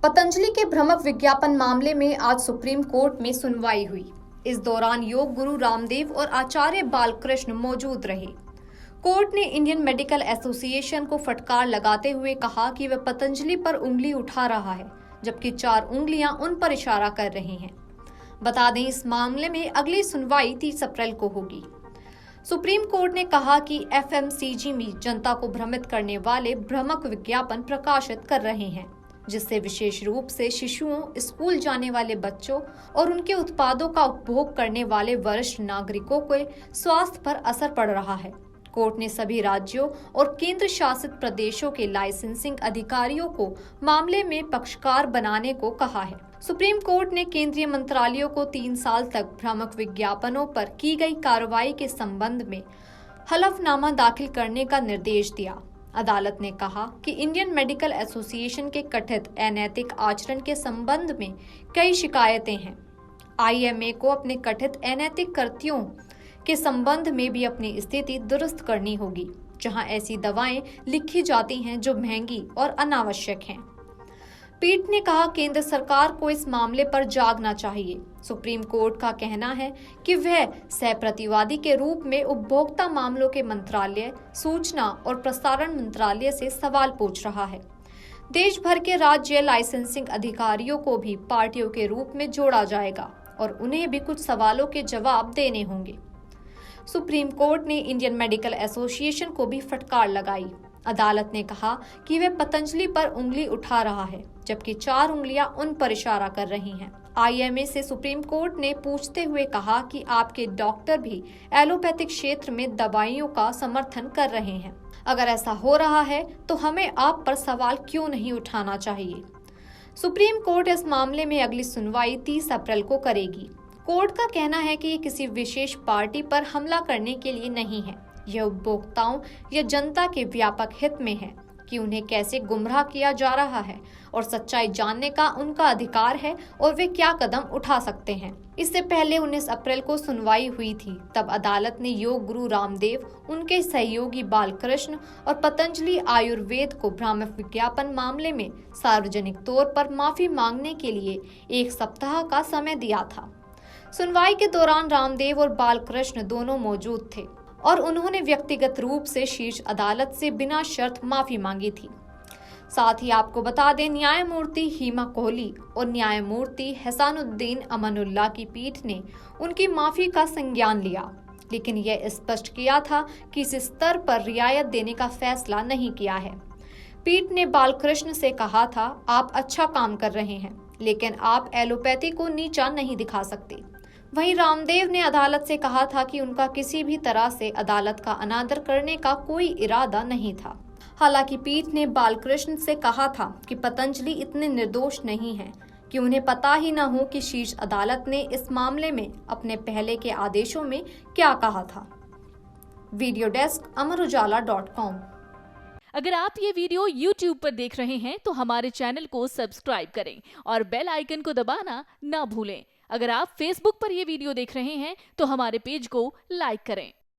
पतंजलि के भ्रामक विज्ञापन मामले में आज सुप्रीम कोर्ट में सुनवाई हुई। इस दौरान योग गुरु रामदेव और आचार्य बालकृष्ण मौजूद रहे। कोर्ट ने इंडियन मेडिकल एसोसिएशन को फटकार लगाते हुए कहा कि वह पतंजलि पर उंगली उठा रहा है, जबकि 4 उंगलियां उन पर इशारा कर रही हैं। बता दें, इस मामले में अगली सुनवाई 30 अप्रैल को होगी। सुप्रीम कोर्ट ने कहा कि एफएमसीजी में जनता को भ्रमित करने वाले भ्रामक विज्ञापन प्रकाशित कर रहे हैं, जिससे विशेष रूप से शिशुओं, स्कूल जाने वाले बच्चों और उनके उत्पादों का उपभोग करने वाले वरिष्ठ नागरिकों के स्वास्थ्य पर असर पड़ रहा है। कोर्ट ने सभी राज्यों और केंद्र शासित प्रदेशों के लाइसेंसिंग अधिकारियों को मामले में पक्षकार बनाने को कहा है। सुप्रीम कोर्ट ने केंद्रीय मंत्रालयों को 3 साल तक भ्रामक विज्ञापनों पर की गई कार्रवाई के संबंध में हलफनामा दाखिल करने का निर्देश दिया। अदालत ने कहा कि इंडियन मेडिकल एसोसिएशन के कथित अनैतिक आचरण के संबंध में कई शिकायतें हैं। आईएमए को अपने कथित अनैतिक कृत्यों के संबंध में भी अपनी स्थिति दुरुस्त करनी होगी, जहां ऐसी दवाएं लिखी जाती हैं जो महंगी और अनावश्यक हैं। पीठ ने कहा केंद्र सरकार को इस मामले पर जागना चाहिए। सुप्रीम कोर्ट का कहना है कि वह सहप्रतिवादी के रूप में उपभोक्ता मामलों के मंत्रालय, सूचना और प्रसारण मंत्रालय से सवाल पूछ रहा है। देश भर के राज्य लाइसेंसिंग अधिकारियों को भी पार्टियों के रूप में जोड़ा जाएगा और उन्हें भी कुछ सवालों के जवाब देने होंगे। सुप्रीम कोर्ट ने इंडियन मेडिकल एसोसिएशन को भी फटकार लगाई। अदालत ने कहा कि वह पतंजलि पर उंगली उठा रहा है, जबकि 4 उंगलियां उन पर इशारा कर रही हैं। आईएमए से सुप्रीम कोर्ट ने पूछते हुए कहा कि आपके डॉक्टर भी एलोपैथिक क्षेत्र में दवाइयों का समर्थन कर रहे हैं। अगर ऐसा हो रहा है तो हमें आप पर सवाल क्यों नहीं उठाना चाहिए। सुप्रीम कोर्ट इस मामले में अगली सुनवाई 30 अप्रैल को करेगी। कोर्ट का कहना है कि ये किसी विशेष पार्टी पर हमला करने के लिए नहीं है। यह उपभोक्ताओं या जनता के व्यापक हित में है कि उन्हें कैसे गुमराह किया जा रहा है और सच्चाई जानने का उनका अधिकार है और वे क्या कदम उठा सकते हैं। इससे पहले 19 अप्रैल को सुनवाई हुई थी। तब अदालत ने योग गुरु रामदेव, उनके सहयोगी बालकृष्ण और पतंजलि आयुर्वेद को भ्रामक विज्ञापन मामले में सार्वजनिक तौर पर माफी मांगने के लिए 1 सप्ताह का समय दिया था। सुनवाई के दौरान रामदेव और बालकृष्ण दोनों मौजूद थे और उन्होंने व्यक्तिगत रूप से शीर्ष अदालत से बिना शर्त माफी मांगी थी। साथ ही आपको बता दें, न्यायमूर्ति हिमा कोहली और न्यायमूर्ति हसानुद्दीन अमानुल्लाह की पीठ ने उनकी माफी का संज्ञान लिया, लेकिन यह स्पष्ट किया था कि इस स्तर पर रियायत देने का फैसला नहीं किया है। पीठ ने बालकृष्ण से कहा था, आप अच्छा काम कर रहे हैं, लेकिन आप एलोपैथी को नीचा नहीं दिखा सकते। वहीं रामदेव ने अदालत से कहा था कि उनका किसी भी तरह से अदालत का अनादर करने का कोई इरादा नहीं था। हालांकि पीठ ने बालकृष्ण से कहा था कि पतंजलि इतने निर्दोष नहीं है कि उन्हें पता ही न हो कि शीर्ष अदालत ने इस मामले में अपने पहले के आदेशों में क्या कहा था। वीडियो डेस्क अमरउजाला.com। अगर आप ये वीडियो YouTube पर देख रहे हैं तो हमारे चैनल को सब्सक्राइब करें और बेल आइकन को दबाना ना भूलें। अगर आप Facebook पर ये वीडियो देख रहे हैं तो हमारे पेज को लाइक करें।